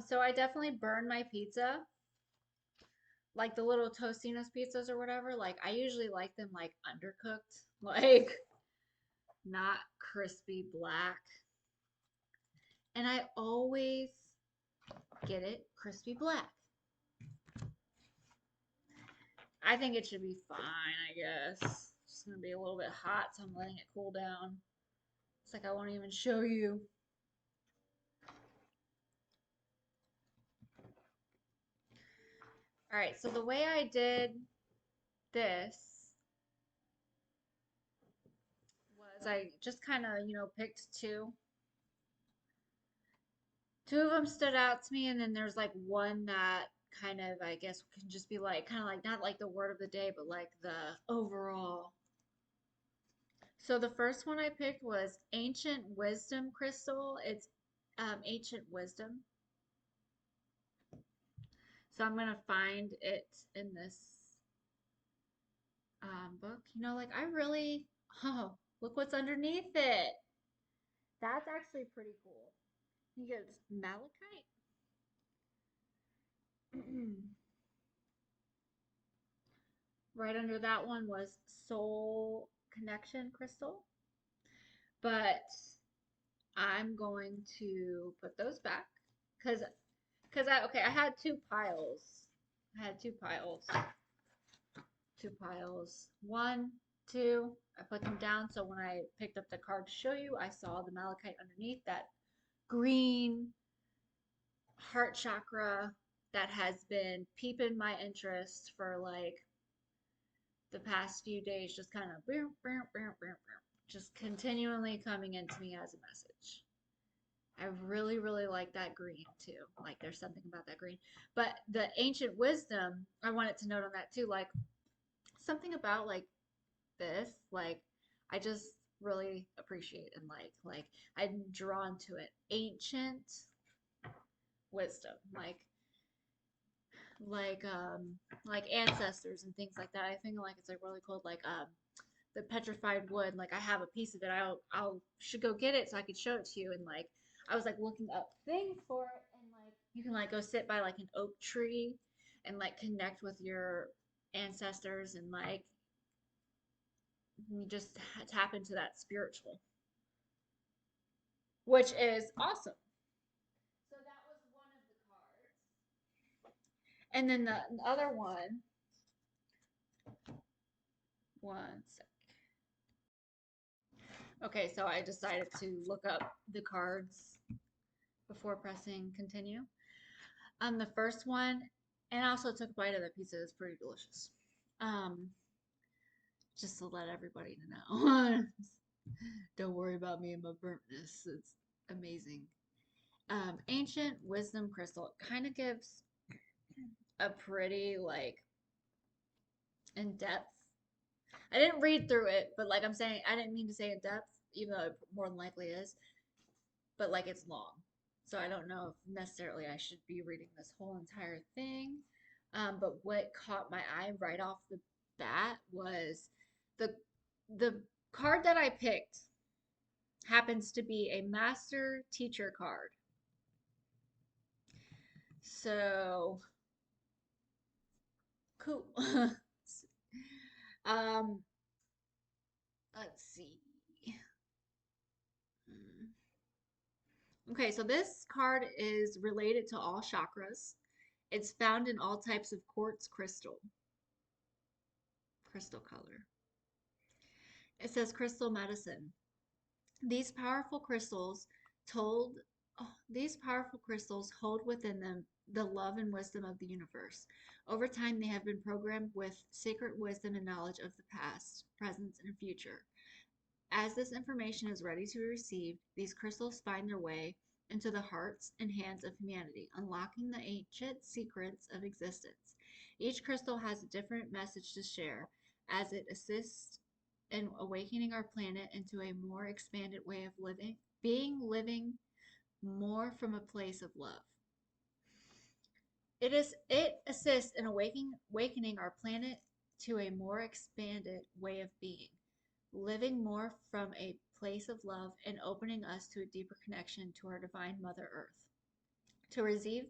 So I definitely burn my pizza, like the little Tostino's pizzas or whatever. Like I usually like them like undercooked, like not crispy black. And I always get it crispy black. I think it should be fine, I guess. It's just gonna be a little bit hot, so I'm letting it cool down. It's like I won't even show you. All right, so the way I did this was I just kind of, picked two. Two of them stood out to me, and then there's like one that kind of, I guess, can just be like, kind of like, not like the word of the day, but like the overall. So the first one I picked was Ancient Wisdom Crystal. It's Ancient Wisdom. So I'm gonna find it in this book. Like I really, oh, look what's underneath it. That's actually pretty cool. You get malachite. Right under that one was Soul Connection Crystal. But I'm going to put those back because I had two piles. I had two piles. One, two. I put them down so when I picked up the card to show you, I saw the malachite underneath that green heart chakra that has been piquing my interest for like the past few days, just kind of just continually coming into me as a message. I really, really like that green too. Like there's something about that green. But the ancient wisdom, I wanted to note on that too, like something about like this, like I just really appreciate and like I'm drawn to it. Ancient wisdom, like ancestors and things like that. I think like it's like really cool. Like the petrified wood. Like I have a piece of it. I'll should go get it so I could show it to you. And like I was like looking up things for it, and like you can like go sit by like an oak tree and like connect with your ancestors and like you just tap into that spiritual, which is awesome. So that was one of the cards. And then the other one sec. Okay, so I decided to look up the cards before pressing continue. The first one, and I also took a bite of the pizza. It's pretty delicious. Um, just to let everybody know. Don't worry about me and my burntness. It's amazing. Ancient Wisdom Crystal. It kind of gives a pretty like in depth. I didn't read through it, but like I'm saying, I didn't mean to say in depth, even though it more than likely is. But like it's long. So I don't know if necessarily I should be reading this whole entire thing. But what caught my eye right off the bat was the the card that I picked happens to be a master teacher card. So cool. um, let's see. Okay, so this card is related to all chakras. It's found in all types of quartz crystal color. It says crystal medicine. These powerful crystals told these powerful crystals hold within them the love and wisdom of the universe. Over time, they have been programmed with sacred wisdom and knowledge of the past, present, and future. As this information is ready to be received, these crystals find their way into the hearts and hands of humanity, unlocking the ancient secrets of existence. Each crystal has a different message to share as it assists in awakening our planet into a more expanded way of living more from a place of love. It assists in awakening our planet to a more expanded way of being, living more from a place of love and opening us to a deeper connection to our divine Mother Earth. To receive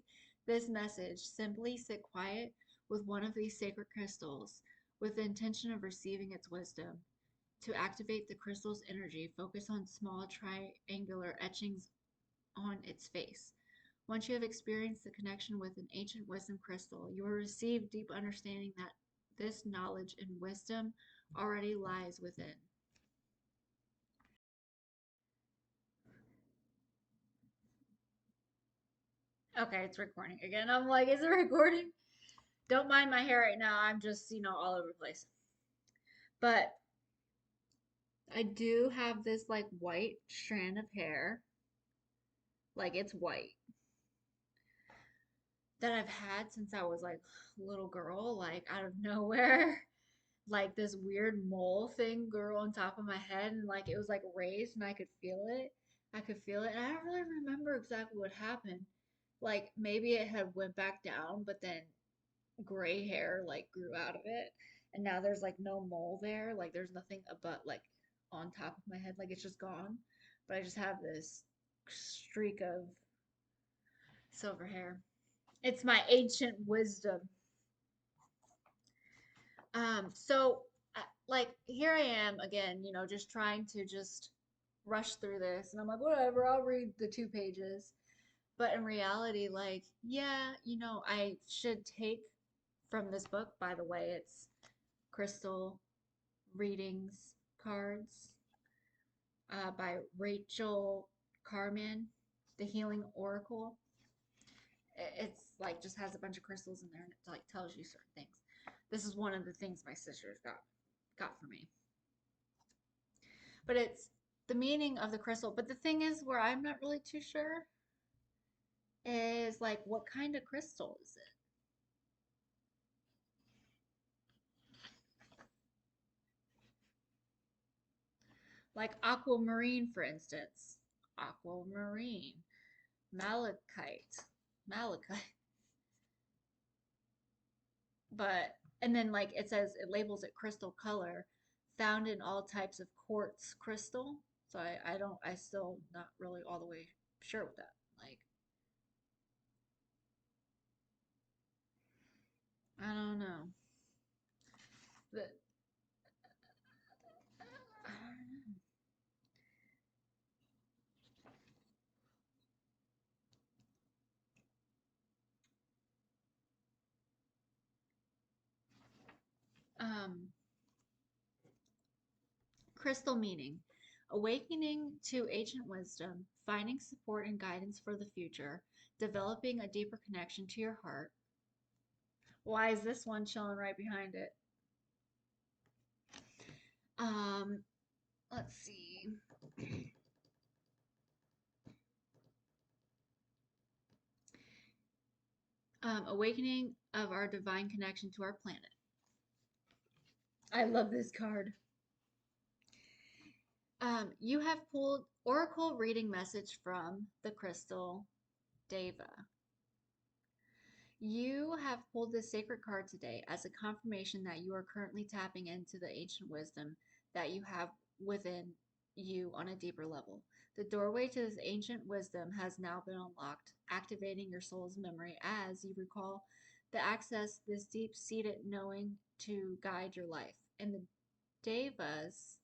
this message, simply sit quiet with one of these sacred crystals with the intention of receiving its wisdom. To activate the crystal's energy, focus on small triangular etchings on its face. Once you have experienced the connection with an ancient wisdom crystal, you will receive deep understanding that this knowledge and wisdom already lies within. Okay, it's recording again. I'm like, is it recording? Don't mind my hair right now. I'm just, all over the place. But I do have this like white strand of hair, like it's white, that I've had since I was like a little girl, like out of nowhere. Like this weird mole thing grew on top of my head and like it was like raised and I could feel it. I could feel it. And I don't really remember exactly what happened. Like maybe it had went back down, but then gray hair like grew out of it. And now there's like no mole there. Like there's nothing but like on top of my head. Like it's just gone. But I just have this streak of silver hair. It's my ancient wisdom. So like here I am again, just trying to just rush through this, and I'm like, whatever, I'll read the 2 pages. But in reality, like, yeah, I should take from this book. By the way, it's Crystal Readings Cards by Rachel Carman, The Healing Oracle. It's like just has a bunch of crystals in there, and it like tells you certain things. This is one of the things my sisters got for me. But it's the meaning of the crystal. But the thing is, where I'm not really too sure is like what kind of crystal is it? Like aquamarine, for instance. Aquamarine, malachite, malachite. But and then like it says it labels it crystal color, found in all types of quartz crystal. So I still not really all the way sure with that. Like I don't know. But I don't know. Crystal meaning. Awakening to ancient wisdom, finding support and guidance for the future, developing a deeper connection to your heart. Why is this one chilling right behind it? Um, let's see. Awakening of our divine connection to our planet. I love this card. You have pulled Oracle reading message from the crystal Deva. You have pulled this sacred card today as a confirmation that you are currently tapping into the ancient wisdom that you have within you on a deeper level. The doorway to this ancient wisdom has now been unlocked, activating your soul's memory as you recall the access this deep-seated knowing to guide your life. And the devas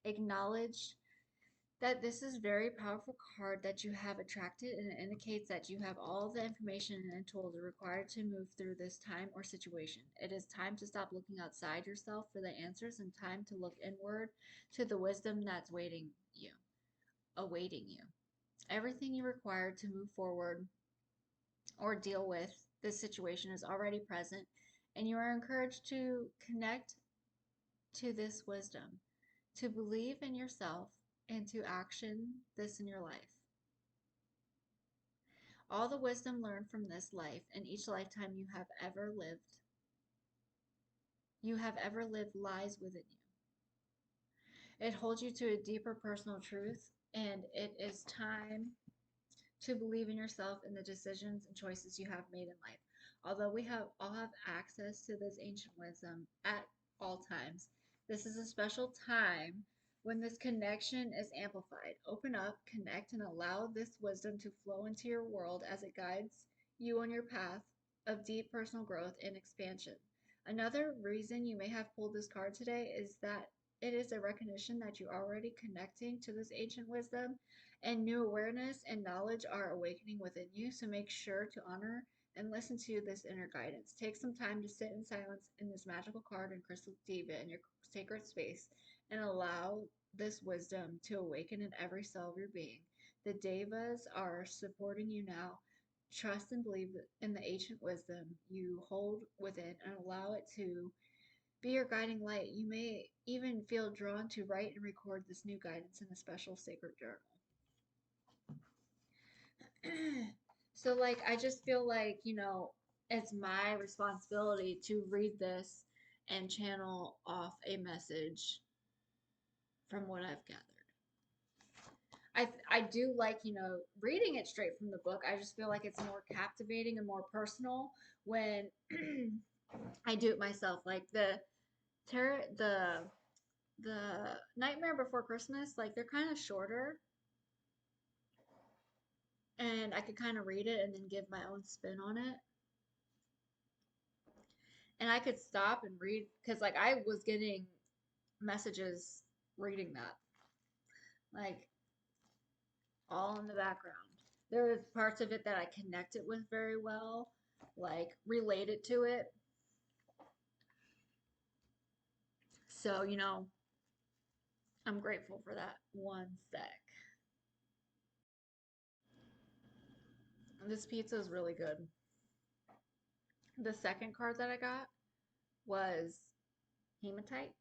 acknowledge that this is a very powerful card that you have attracted, and it indicates that you have all the information and tools required to move through this time or situation. It is time to stop looking outside yourself for the answers and time to look inward to the wisdom that's awaiting you. Everything you require to move forward or deal with this situation is already present, and you are encouraged to connect to this wisdom, to believe in yourself, and to action this in your life. All the wisdom learned from this life and each lifetime you have ever lived lies within you. It holds you to a deeper personal truth, and it is time to believe in yourself and the decisions and choices you have made in life. Although we all have access to this ancient wisdom at all times, this is a special time When this connection is amplified, open up, connect, and allow this wisdom to flow into your world as it guides you on your path of deep personal growth and expansion. Another reason you may have pulled this card today is that it is a recognition that you're already connecting to this ancient wisdom, and new awareness and knowledge are awakening within you. So make sure to honor and listen to this inner guidance. Take some time to sit in silence in this magical card and crystal diva in your sacred space and allow this wisdom to awaken in every cell of your being. The devas are supporting you now. Trust and believe in the ancient wisdom you hold within and allow it to be your guiding light. You may even feel drawn to write and record this new guidance in a special sacred journal. So, like, I just feel like, it's my responsibility to read this and channel off a message from what I've gathered. I do like, reading it straight from the book. I just feel like it's more captivating and more personal when I do it myself. Like the Nightmare Before Christmas, like they're kind of shorter, and I could kind of read it and then give my own spin on it. And I could stop and read because like I was getting messages reading that. Like all in the background. There was parts of it that I connected with very well, like related to it. So, I'm grateful for that. One sec. This pizza is really good. The second card that I got was hematite.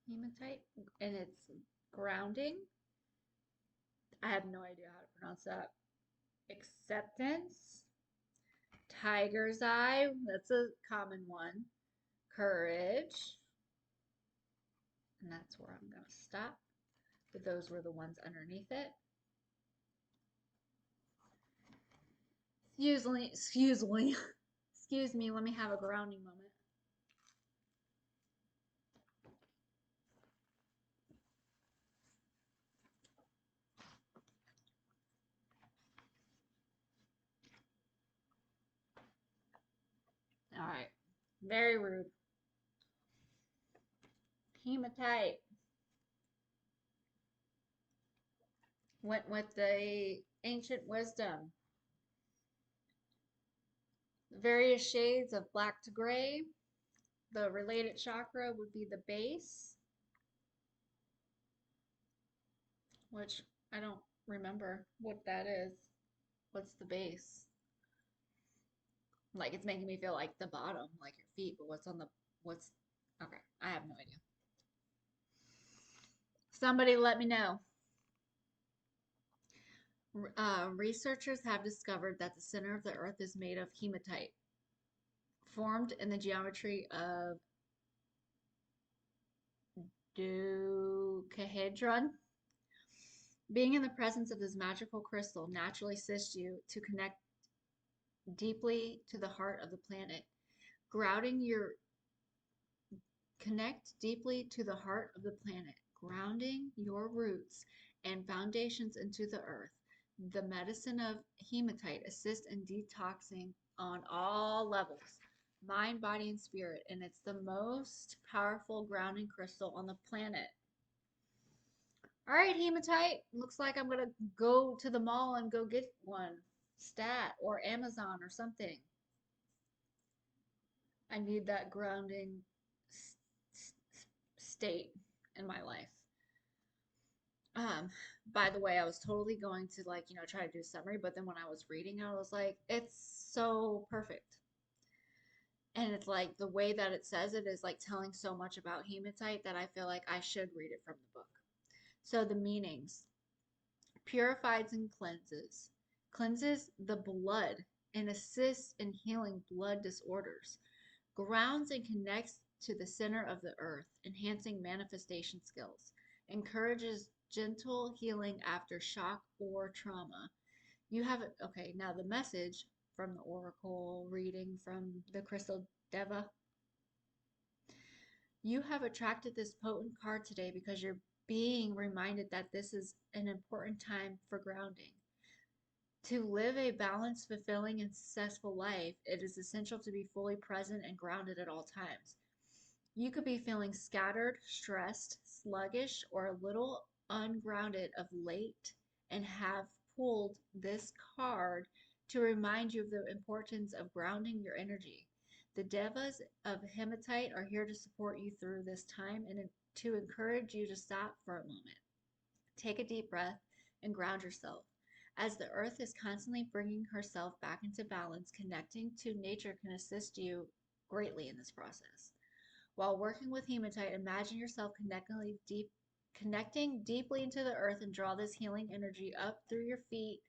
Hematite, and it's grounding. I have no idea how to pronounce that. Acceptance. Tiger's eye, that's a common one. Courage. And that's where I'm going to stop. But those were the ones underneath it. Excuse me, let me have a grounding moment. All right. Very rude. Hematite. Went with the ancient wisdom. Various shades of black to gray. The related chakra would be the base, which I don't remember what that is. What's the base? Like it's making me feel like the bottom, like your feet, but what's, okay, I have no idea. Somebody let me know. Researchers have discovered that the center of the Earth is made of hematite, formed in the geometry of dodecahedron. Being in the presence of this magical crystal naturally assists you to deeply to the heart of the planet. Connect deeply to the heart of the planet, grounding your roots and foundations into the earth. The medicine of hematite assists in detoxing on all levels, mind, body, and spirit, and it's the most powerful grounding crystal on the planet. All right, hematite. Looks like I'm gonna go to the mall and go get one. Stat or Amazon or something. I need that grounding state in my life. Um, by the way, I was totally going to like, try to do a summary, but then when I was reading, I was like, it's so perfect. And it's like the way that it says it is like telling so much about hematite that I feel like I should read it from the book. So the meanings: purifies and cleanses the blood and assists in healing blood disorders, grounds and connects to the center of the earth, enhancing manifestation skills, encourages gentle healing after shock or trauma. You have it. Okay, now the message from the oracle reading from the crystal deva. You have attracted this potent card today because you're being reminded that this is an important time for grounding. To live a balanced, fulfilling, and successful life, it is essential to be fully present and grounded at all times. You could be feeling scattered, stressed, sluggish, or a little ungrounded of late and have pulled this card to remind you of the importance of grounding your energy. The Devas of Hematite are here to support you through this time and to encourage you to stop for a moment. Take a deep breath and ground yourself. As the earth is constantly bringing herself back into balance, connecting to nature can assist you greatly in this process. While working with hematite, imagine yourself connecting deeply into the earth and draw this healing energy up through your feet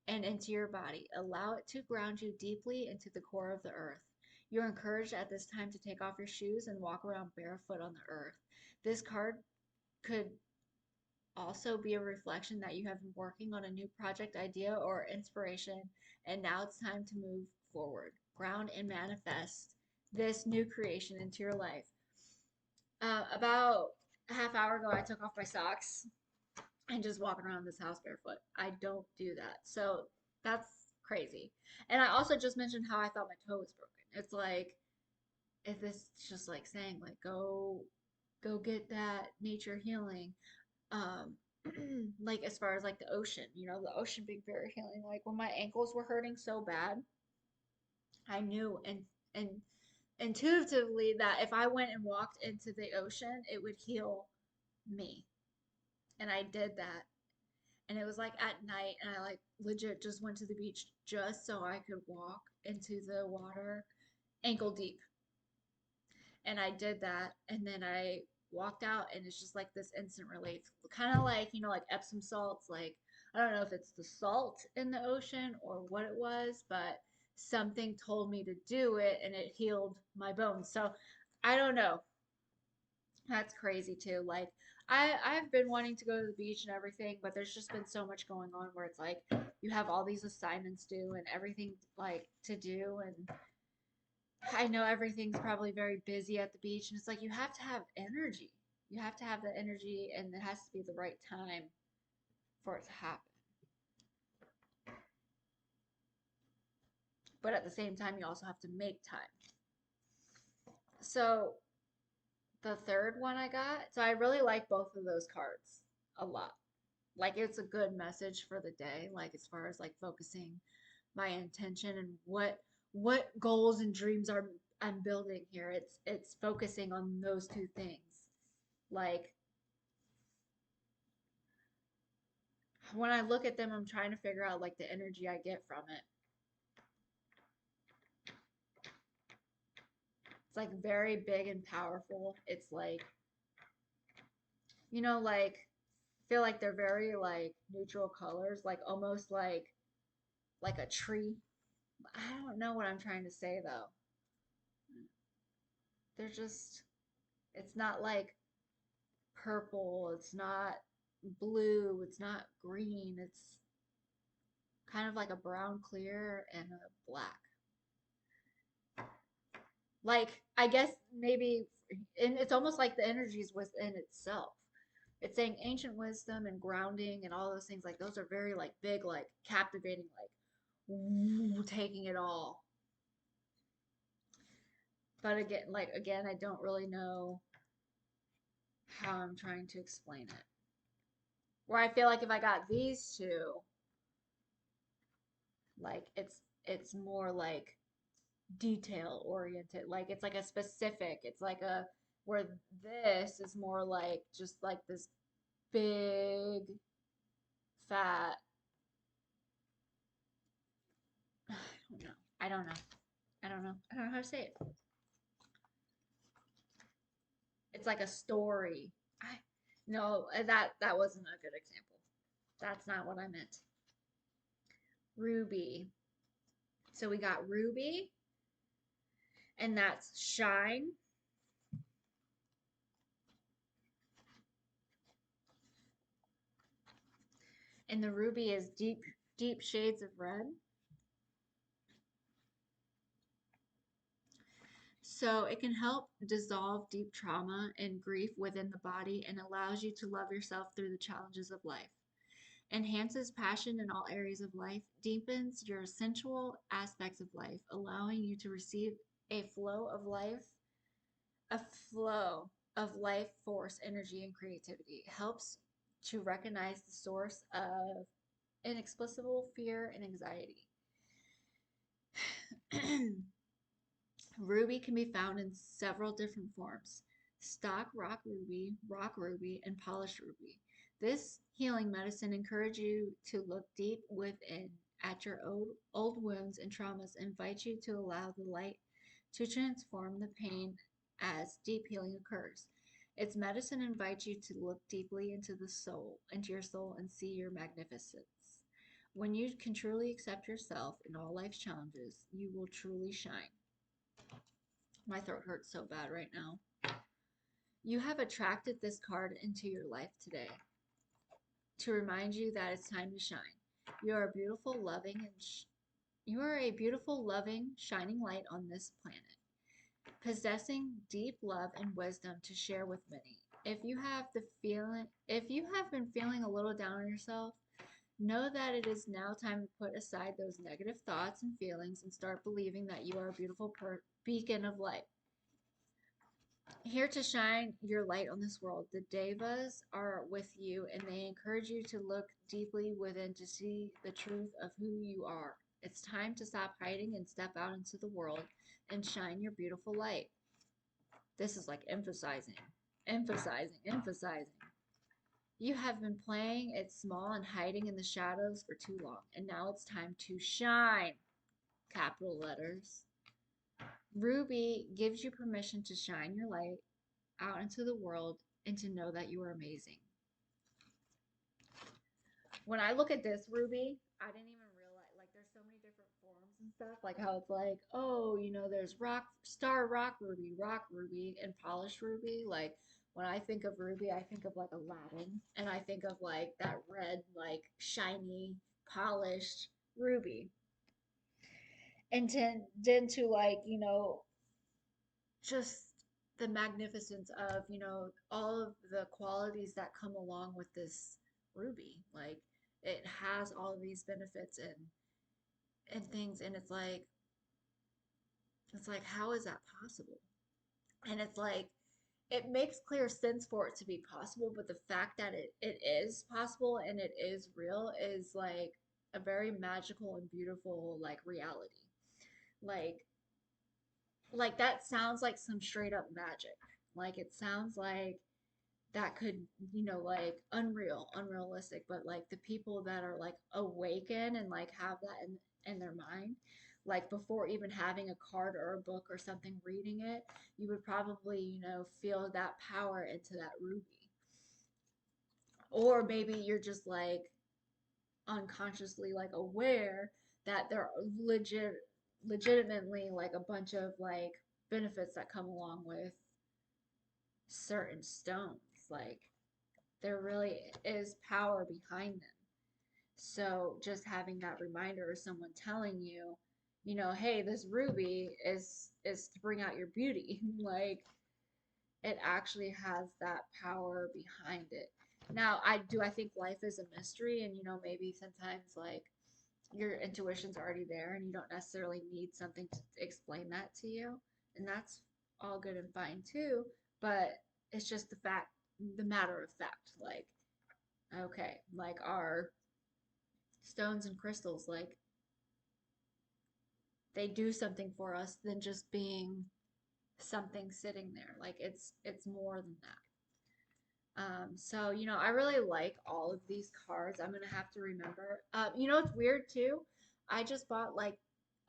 and into your body. Allow it to ground you deeply into the core of the earth. You're encouraged at this time to take off your shoes and walk around barefoot on the earth. This card could also be a reflection that you have been working on a new project idea or inspiration, and now it's time to move forward. Ground and manifest this new creation into your life. About a half hour ago, I took off my socks and just walking around this house barefoot. I don't do that. So that's crazy. And I also just mentioned how I thought my toe was broken. It's like, if this is just like saying, like, go get that nature healing. Um, like as far as like the ocean, the ocean being very healing. Like when my ankles were hurting so bad, I knew and intuitively that if I went and walked into the ocean, it would heal me. And I did that. And it was like at night, and I like legit just went to the beach just so I could walk into the water ankle deep. And I did that, and then I walked out, and it's just like this instant relief. Kind of like, like Epsom salts. Like, I don't know if it's the salt in the ocean or what it was, but something told me to do it, and it healed my bones. So I don't know. That's crazy too. Like I've been wanting to go to the beach and everything, but there's just been so much going on where it's like you have all these assignments due and everything like to do, and I know everything's probably very busy at the beach, and it's like you have to have energy. You have to have the energy, and it has to be the right time for it to happen. But at the same time, you also have to make time. So the third one I got, so I really like both of those cards a lot. Like it's a good message for the day, like as far as like focusing my intention and what goals and dreams are I'm building here. It's focusing on those two things. Like when I look at them, I'm trying to figure out like the energy I get from it. It's like very big and powerful. It's like, like feel like they're very like neutral colors, like almost like a tree. I don't know what I'm trying to say though. They're just it's not like purple, it's not blue, it's not green. It's kind of like a brown clear and a black. Like I guess maybe and it's almost like the energy is within itself. It's saying ancient wisdom and grounding and all those things like those are very like big, like captivating, like ooh, taking it all. But again, I don't really know how I'm trying to explain it. Where I feel like if I got these two, like it's more like detail oriented. Like it's like a specific. It's like a where this is more like just like this big fat I don't know. I don't know. I don't know. I don't know how to say it. It's like a story. I no, that wasn't a good example. That's not what I meant. Ruby. So we got ruby, and that's shine. And the ruby is deep, deep shades of red. So it can help dissolve deep trauma and grief within the body and allows you to love yourself through the challenges of life. Enhances passion in all areas of life, deepens your sensual aspects of life, allowing you to receive a flow of life, a flow of life force, energy, and creativity. It helps to recognize the source of inexplicable fear and anxiety. Ruby can be found in several different forms: stock rock ruby, and polished ruby. This healing medicine encourages you to look deep within at your old wounds and traumas, invite you to allow the light to transform the pain as deep healing occurs. Its medicine invites you to look deeply into your soul, and see your magnificence. When you can truly accept yourself in all life's challenges, you will truly shine. My throat hurts so bad right now. You have attracted this card into your life today to remind you that it's time to shine. You are a beautiful, you are a beautiful, loving, shining light on this planet, possessing deep love and wisdom to share with many. If you have been feeling a little down on yourself, know that it is now time to put aside those negative thoughts and feelings and start believing that you are a beautiful beacon of light, here to shine your light on this world. The Devas are with you and they encourage you to look deeply within to see the truth of who you are. It's time to stop hiding and step out into the world and shine your beautiful light. This is like emphasizing, emphasizing, emphasizing. You have been playing it small and hiding in the shadows for too long, and now it's time to shine. Capital letters. Ruby gives you permission to shine your light out into the world and to know that you are amazing. When I look at this Ruby, I didn't even realize, like, there's so many different forms and stuff, like how it's like, oh, there's rock ruby, and polished ruby. Like, when I think of ruby, I think of like Aladdin, and I think of like that red, like shiny, polished ruby. And then to like, just the magnificence of, all of the qualities that come along with this ruby. Like, it has all of these benefits and things, and it's like how is that possible? And it's like it makes clear sense for it to be possible, but the fact that it is possible and it is real is like a very magical and beautiful like reality. Like that sounds like some straight up magic. Like it sounds like that could, like unrealistic, but like the people that are like awaken and like have that in their mind, like before even having a card or a book or something reading it, you would probably, feel that power into that ruby. Or maybe you're just like unconsciously like aware that there are legitimately like a bunch of like benefits that come along with certain stones. Like there really is power behind them. So just having that reminder or someone telling you, hey, this ruby is to bring out your beauty. Like it actually has that power behind it. Now, I think life is a mystery, and maybe sometimes like your intuition's already there and you don't necessarily need something to explain that to you. And that's all good and fine too, but it's just the matter of fact. Like, okay, like our stones and crystals, like they do something for us than just being something sitting there. Like it's more than that. So I really like all of these cards. I'm gonna have to remember. It's weird too. I just bought like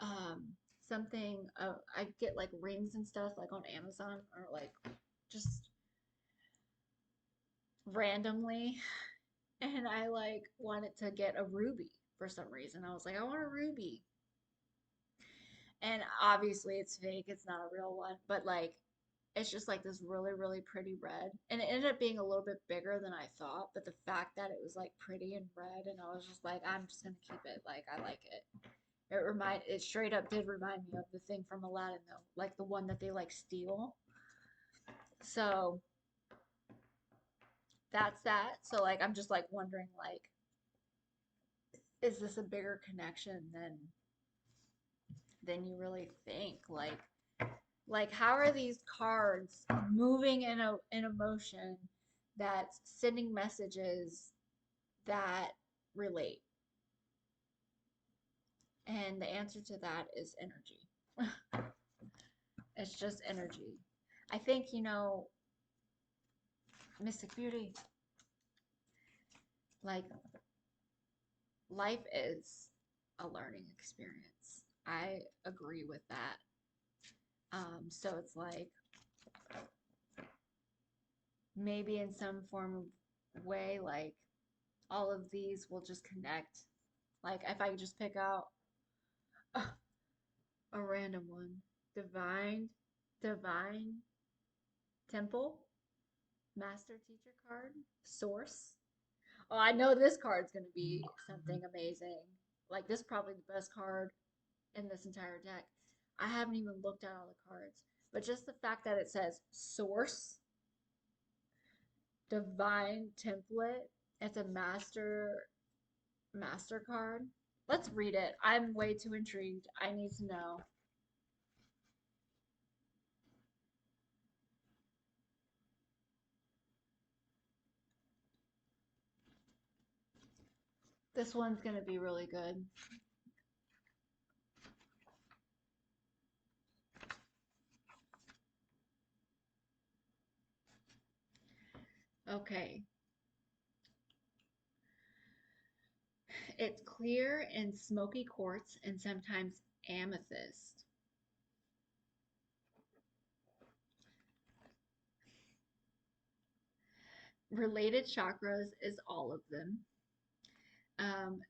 um something. I get like rings and stuff like on Amazon or like just randomly, and I like wanted to get a ruby for some reason. I was like, I want a ruby, and obviously it's fake. It's not a real one, but like it's just like this really, really pretty red. And it ended up being a little bit bigger than I thought, but the fact that it was like pretty and red, and I was just like, I'm just gonna keep it. Like, I like it. It straight up did remind me of the thing from Aladdin though, like the one that they like steal. So that's that. So like I'm just like wondering like, is this a bigger connection than you really think? Like how are these cards moving in a motion that's sending messages that relate? And the answer to that is energy. It's just energy. I think, Mystic Beauty, like life is a learning experience. I agree with that. So it's like maybe in some form of way, like all of these will just connect. Like if I just pick out a random one, divine, divine temple, master teacher card, source. Oh, I know this card's gonna be something amazing. Like this is probably the best card in this entire deck. I haven't even looked at all the cards, but just the fact that it says source, divine template, it's a master card. Let's read it. I'm way too intrigued. I need to know. This one's gonna be really good. Okay. It's clear and smoky quartz and sometimes amethyst. Related chakras is all of them.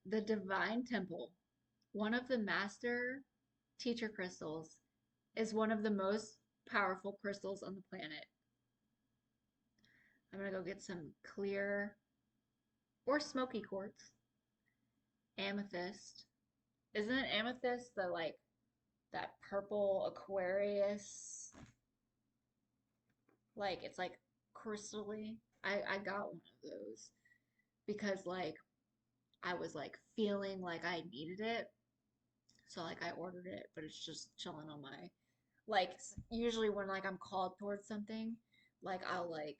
The divine temple, one of the master teacher crystals, is one of the most powerful crystals on the planet. I'm gonna go get some clear or smoky quartz. Amethyst. Isn't it amethyst the like that purple Aquarius? Like it's like crystally. I got one of those because like I was like feeling like I needed it. So like I ordered it, but it's just chilling on my like usually when like I'm called towards something, like I'll like